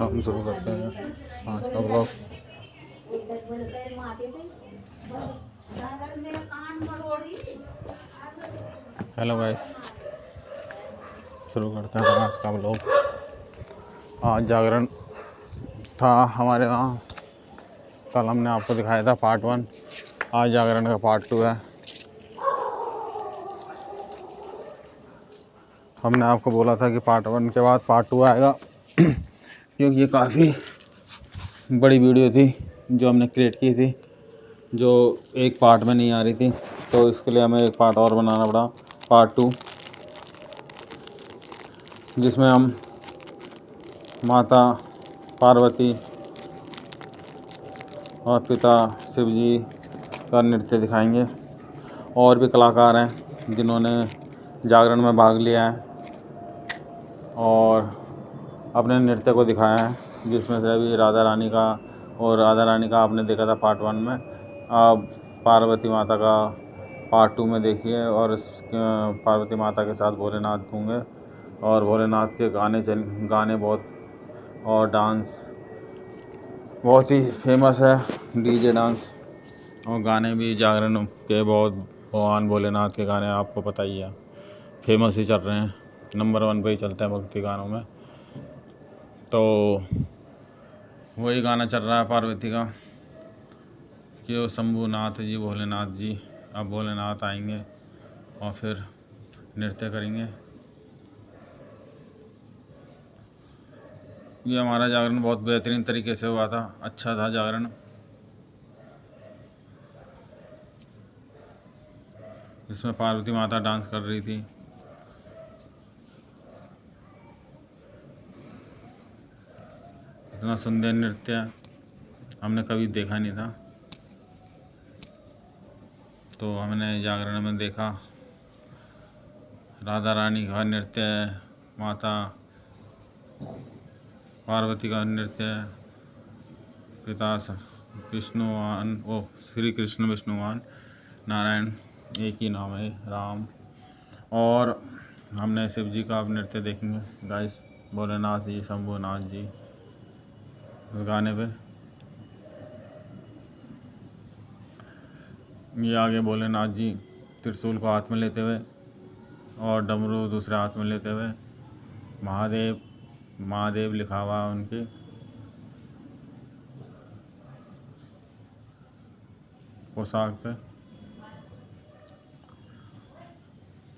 हम शुरू करते हैं आज का ब्लॉग। हेलो गाइस, शुरू करते हैं आज का ब्लॉग। आज जागरण था हमारे वहाँ। कल हमने आपको दिखाया था पार्ट 1, आज जागरण का पार्ट 2 है। हमने आपको बोला था कि पार्ट 1 के बाद पार्ट 2 आएगा क्योंकि ये काफ़ी बड़ी वीडियो थी जो हमने क्रिएट की थी, जो एक पार्ट में नहीं आ रही थी, तो इसके लिए हमें एक पार्ट और बनाना पड़ा, पार्ट 2, जिसमें हम माता पार्वती और पिता शिव जी का नृत्य दिखाएंगे। और भी कलाकार हैं जिन्होंने जागरण में भाग लिया है और अपने नृत्य को दिखाया है, जिसमें से अभी राधा रानी का आपने देखा था पार्ट 1 में। अब पार्वती माता का पार्ट 2 में देखिए। और इस पार्वती माता के साथ भोलेनाथ होंगे और भोलेनाथ के गाने बहुत और डांस बहुत ही फेमस है, डीजे डांस और गाने भी जागरण के बहुत। भगवान भोलेनाथ के गाने आपको पता ही है, फेमस ही चल रहे हैं, नंबर 1 पे ही चलते हैं भक्ति गानों में। तो वही गाना चल रहा है पार्वती का कि वो शंभुनाथ जी, भोलेनाथ जी। अब भोलेनाथ आएंगे और फिर नृत्य करेंगे। ये हमारा जागरण बहुत बेहतरीन तरीके से हुआ था, अच्छा था जागरण। इसमें पार्वती माता डांस कर रही थी। इतना सुंदर नृत्य हमने कभी देखा नहीं था, तो हमने जागरण में देखा। राधा रानी का नृत्य, माता पार्वती का नृत्य, पिता विष्णुवान, श्री कृष्ण विष्णुवान नारायण एक ही नाम है, राम। और हमने शिव जी का अब नृत्य देखेंगे गाइस, भोलेनाथ जी, शंभुनाथ जी उस गाने पे। ये आगे भोलेनाथ जी त्रिशूल को हाथ में लेते हुए और डमरू दूसरे हाथ में लेते हुए, महादेव लिखा हुआ उनके पोशाक पे।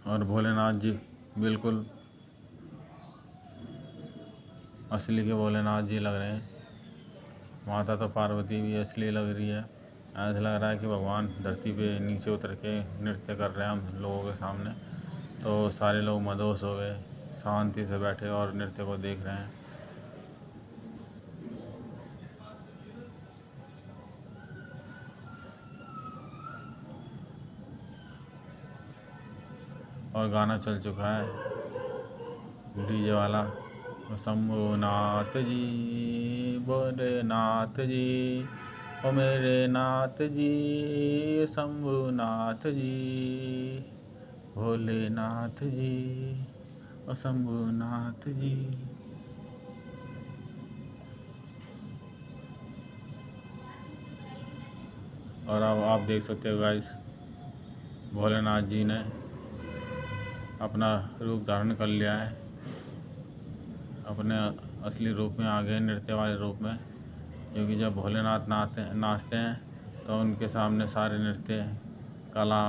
और भोलेनाथ जी बिल्कुल असली के भोलेनाथ जी लग रहे हैं। माता तो पार्वती भी असली लग रही है। ऐसा लग रहा है कि भगवान धरती पे नीचे उतर के नृत्य कर रहे हैं हम लोगों के सामने। तो सारे लोग मदहोश हो गए, शांति से बैठे और नृत्य को देख रहे हैं। और गाना चल चुका है डीजे वाला, शंभुनाथ जी, भोलेनाथ जी, ओ मेरे नाथ जी, शंभुनाथ जी, भोलेनाथ जी, ओ शंभुनाथ जी। और अब आप देख सकते हो गाइस, भोलेनाथ जी ने अपना रूप धारण कर लिया है, अपने असली रूप में आ गए, नृत्य वाले रूप में। क्योंकि जब भोलेनाथ नाचते हैं तो उनके सामने सारे नृत्य कला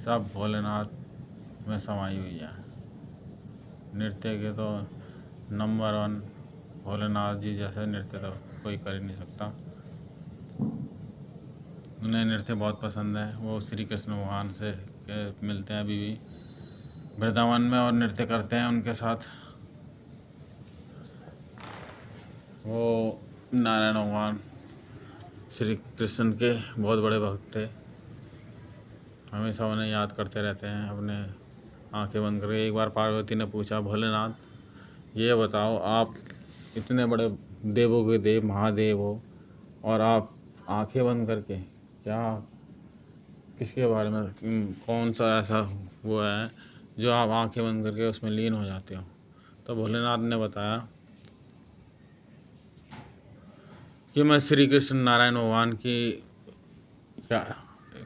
सब भोलेनाथ में समाई हुई है। नृत्य के तो नंबर 1 भोलेनाथ जी जैसे नृत्य तो कोई कर ही नहीं सकता। उन्हें नृत्य बहुत पसंद है। वो श्री कृष्ण भगवान से मिलते हैं अभी भी वृंदावन में और नृत्य करते हैं उनके साथ। वो नारायण भगवान श्री कृष्ण के बहुत बड़े भक्त थे। हमेशा उन्हें याद करते रहते हैं अपने आंखें बंद करके। एक बार पार्वती ने पूछा, भोलेनाथ ये बताओ, आप इतने बड़े देवों के देव महादेव हो और आप आंखें बंद करके क्या, किसके बारे में, कौन सा ऐसा वो है जो आप आंखें बंद करके उसमें लीन हो जाते हो? तो भोलेनाथ ने बताया कि मैं श्री कृष्ण नारायण भगवान की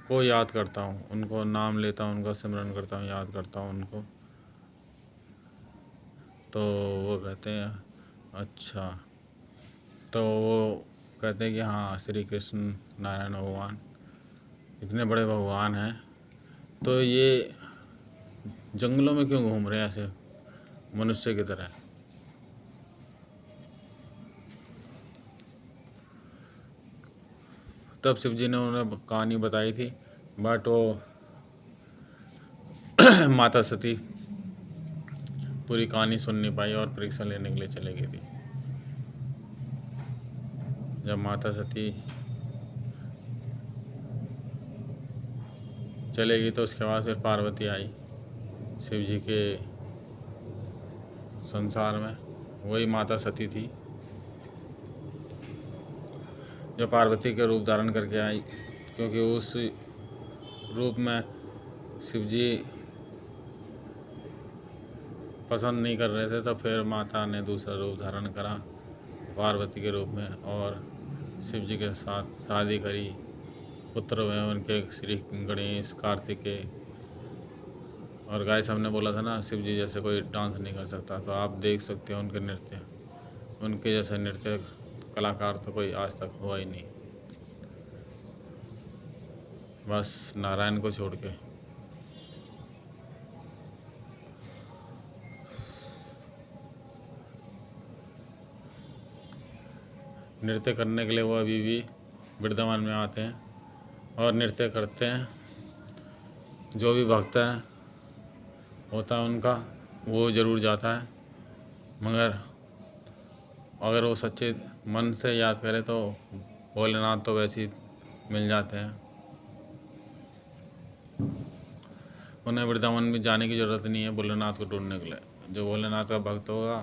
को याद करता हूँ, उनको नाम लेता हूँ, उनका सिमरन करता हूँ, याद करता हूँ उनको। तो वो कहते हैं अच्छा, तो वो कहते हैं कि हाँ श्री कृष्ण नारायण भगवान इतने बड़े भगवान हैं, तो ये जंगलों में क्यों घूम रहे हैं ऐसे मनुष्य की तरह? तब शिव जी ने उन्हें कहानी बताई थी, बट वो माता सती पूरी कहानी सुन नहीं पाई और परीक्षा लेने के लिए चली गई थी। जब माता सती चलेगी तो उसके बाद फिर पार्वती आई शिव जी के संसार में। वही माता सती थी जो पार्वती के रूप धारण करके आई, क्योंकि उस रूप में शिव जी पसंद नहीं कर रहे थे, तो फिर माता ने दूसरा रूप धारण करा पार्वती के रूप में और शिव जी के साथ शादी करी। पुत्र हुए उनके श्री गणेश, कार्तिकेय। और गाइस हमने बोला था ना शिव जी जैसे कोई डांस नहीं कर सकता, तो आप देख सकते हो उनके नृत्य, उनके जैसे नृत्य कलाकार तो कोई आज तक हुआ ही नहीं, बस नारायण को छोड़ के। नृत्य करने के लिए वो अभी भी वृंदावन में आते हैं और नृत्य करते हैं। जो भी भक्त है होता है उनका, वो ज़रूर जाता है, मगर अगर वो सच्चे मन से याद करे तो भोलेनाथ तो वैसे ही मिल जाते हैं। उन्हें वृंदावन में जाने की ज़रूरत नहीं है भोलेनाथ को ढूंढने के लिए। जो भोलेनाथ का भक्त होगा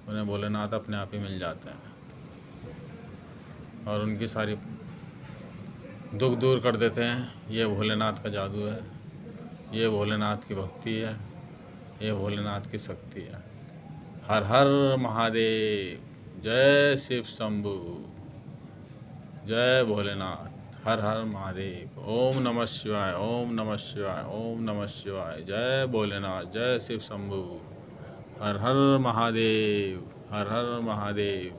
उन्हें भोलेनाथ अपने आप ही मिल जाते हैं और उनकी सारी दुख दूर कर देते हैं। ये भोलेनाथ का जादू है, ये भोलेनाथ की भक्ति है, ये भोलेनाथ की शक्ति है। हर हर महादेव, जय शिव शंभु, जय भोलेनाथ, हर हर महादेव। ओम नमः शिवाय, ओम नमः शिवाय, ओम नमः शिवाय। जय भोलेनाथ, जय शिव शंभु, हर हर महादेव, हर हर महादेव।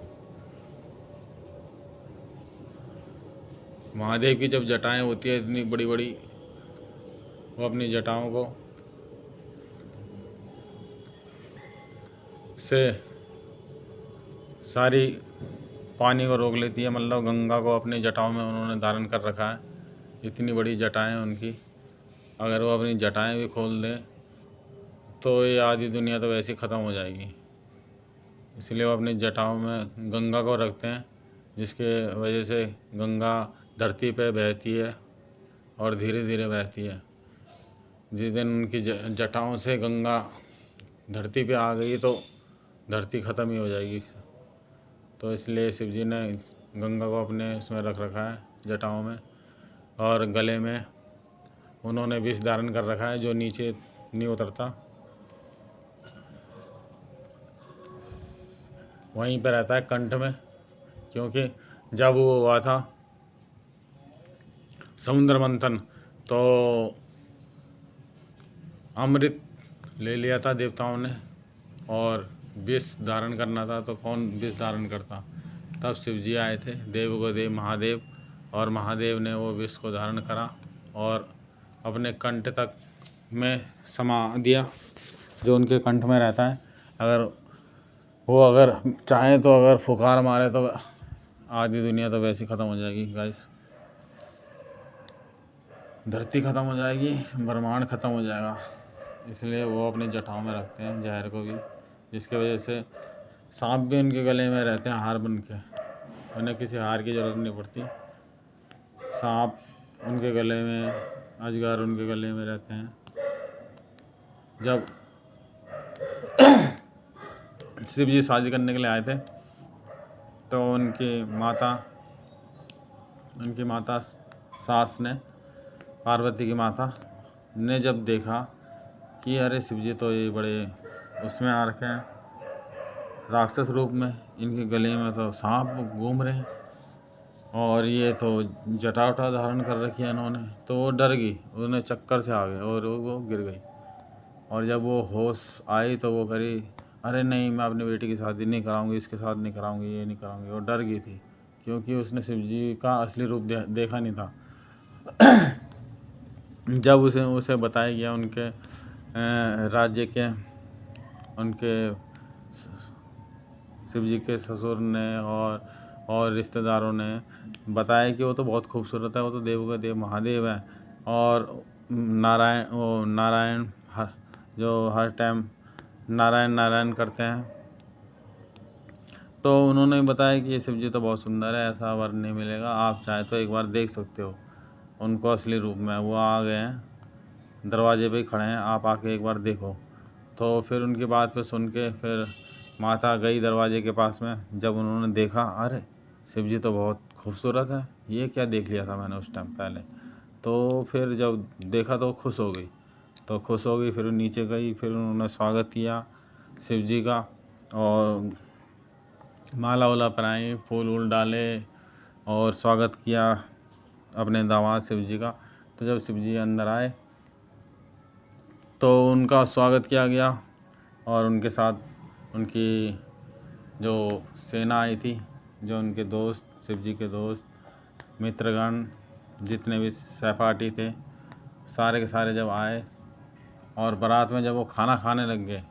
महादेव की जब जटाएं होती है इतनी बड़ी बड़ी, वो अपनी जटाओं को से सारी पानी को रोक लेती है, मतलब गंगा को अपनी जटाओं में उन्होंने धारण कर रखा है। इतनी बड़ी जटाएं उनकी, अगर वो अपनी जटाएं भी खोल दें तो ये आधी दुनिया तो वैसे ही ख़त्म हो जाएगी। इसलिए वो अपनी जटाओं में गंगा को रखते हैं, जिसके वजह से गंगा धरती पे बहती है और धीरे धीरे बहती है। जिस दिन उनकी जटाओं से गंगा धरती पे आ गई तो धरती ख़त्म ही हो जाएगी। तो इसलिए शिव जी ने गंगा को अपने इसमें रख रखा है जटाओं में, और गले में उन्होंने विष धारण कर रखा है जो नीचे नहीं उतरता, वहीं पर रहता है कंठ में। क्योंकि जब वो हुआ था समुद्र मंथन तो अमृत ले लिया था देवताओं ने और विष धारण करना था, तो कौन विष धारण करता? तब शिव जी आए थे, देव को देव महादेव, और महादेव ने वो विष को धारण करा और अपने कंठ तक में समा दिया, जो उनके कंठ में रहता है। अगर चाहें तो अगर फुकार मारे तो आधी दुनिया तो वैसे ही ख़त्म हो जाएगी गाइस। धरती ख़त्म हो जाएगी, ब्रह्मांड ख़त्म हो जाएगा। इसलिए वो अपनी जटाओं में रखते हैं जहर को भी, जिसकी वजह से सांप भी उनके गले में रहते हैं हार बन के, उन्हें किसी हार की ज़रूरत नहीं पड़ती। सांप उनके गले में, अजगर उनके गले में रहते हैं। जब शिव जी शादी करने के लिए आए थे तो उनकी माता सास ने, पार्वती की माता ने जब देखा कि अरे शिव जी तो ये बड़े उसमें आ रखे हैं राक्षस रूप में, इनके गले में तो सांप घूम रहे हैं और ये तो जटा उटा धारण कर रखी है इन्होंने, तो वो डर गई, उन्हें चक्कर से आ गए और वो गिर गई। और जब वो होश आई तो वो करी, अरे नहीं, मैं अपनी बेटी की शादी नहीं कराऊंगी, इसके साथ नहीं कराऊंगी, ये नहीं कराऊंगी। वो डर गई थी क्योंकि उसने शिव जी का असली रूप देखा नहीं था। जब उसे बताया गया उनके राज्य के, उनके शिव जी के ससुर ने और रिश्तेदारों ने बताया कि वो तो बहुत खूबसूरत है, वो तो देव का देव महादेव है और नारायण जो हर टाइम नारायण नारायण करते हैं। तो उन्होंने बताया कि ये शिव जी तो बहुत सुंदर है, ऐसा वर नहीं मिलेगा, आप चाहे तो एक बार देख सकते हो उनको असली रूप में। वो आ गए हैं, दरवाजे पे ही खड़े हैं, आप आके एक बार देखो। तो फिर उनकी बात पे सुन के फिर माता गई दरवाजे के पास में। जब उन्होंने देखा, अरे शिव जी तो बहुत खूबसूरत है, ये क्या देख लिया था मैंने उस टाइम पहले। तो फिर जब देखा तो खुश हो गई, फिर नीचे गई, फिर उन्होंने स्वागत किया शिव जी का और माला वाला पहनाई, फूल वूल डाले और स्वागत किया अपने दामाद शिव जी का। तो जब शिव जी अंदर आए तो उनका स्वागत किया गया और उनके साथ उनकी जो सेना आई थी, जो उनके दोस्त, शिव जी के दोस्त, मित्रगण, जितने भी सहपाठी थे, सारे के सारे जब आए और बारात में जब वो खाना खाने लग गए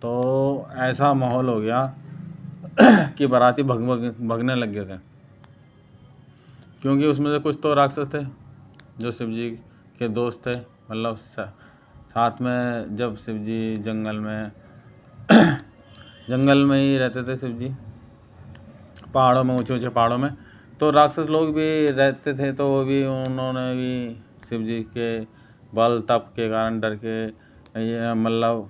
तो ऐसा माहौल हो गया कि बाराती भगने लग गए थे, क्योंकि उसमें से कुछ तो राक्षस थे जो शिव जी के दोस्त थे। मतलब साथ में जब शिव जी जंगल में ही रहते थे, शिव जी पहाड़ों में, ऊंचे ऊंचे पहाड़ों में, तो राक्षस लोग भी रहते थे। तो वो भी, उन्होंने भी शिव जी के बल तप के कारण डर के, ये मतलब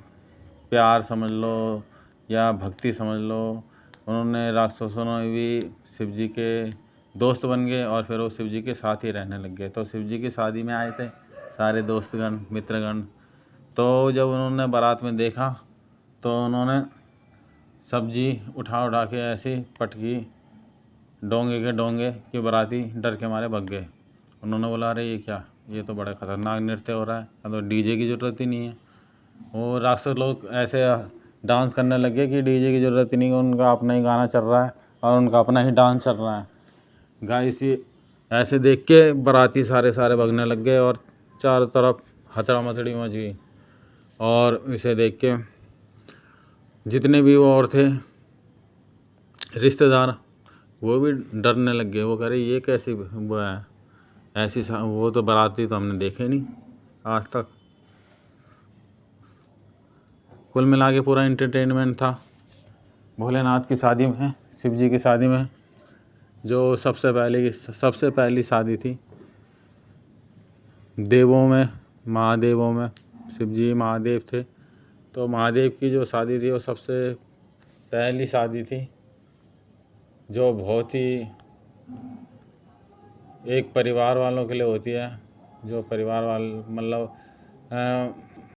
प्यार समझ लो या भक्ति समझ लो, उन्होंने राक्षसों ने भी शिव जी के दोस्त बन गए और फिर वो शिव जी के साथ ही रहने लग गए। तो शिव जी की शादी में आए थे सारे दोस्तगण, मित्रगण। तो जब उन्होंने बारात में देखा तो उन्होंने सब्जी उठा के ऐसी पटकी, डोंगे के डोंगे कि बाराती डर के मारे भग गए। उन्होंने बोला, अरे ये क्या, ये तो बड़ा ख़तरनाक नृत्य हो रहा है, तो डीजे की ज़रूरत ही नहीं है। वो राक्षस लोग ऐसे डांस करने लगे कि डीजे की ज़रूरत ही नहीं है, उनका अपना ही गाना चल रहा है और उनका अपना ही डांस चल रहा है। गाइस, ये ऐसे देख के बाराती सारे भगने लग गए और चारों तरफ हथड़ा मथड़ी मच गई। और इसे देख के जितने भी वो और थे रिश्तेदार, वो भी डरने लग गए। वो कह रहे, ये कैसी वो है, ऐसी वो तो बाराती तो हमने देखे नहीं आज तक। कुल मिला के पूरा एंटरटेनमेंट था भोलेनाथ की शादी में, शिव जी की शादी में, जो सबसे पहली शादी थी देवों में, महादेवों में। शिव जी महादेव थे, तो महादेव की जो शादी थी वो सबसे पहली शादी थी, जो बहुत ही एक परिवार वालों के लिए होती है। जो परिवार वाले मतलब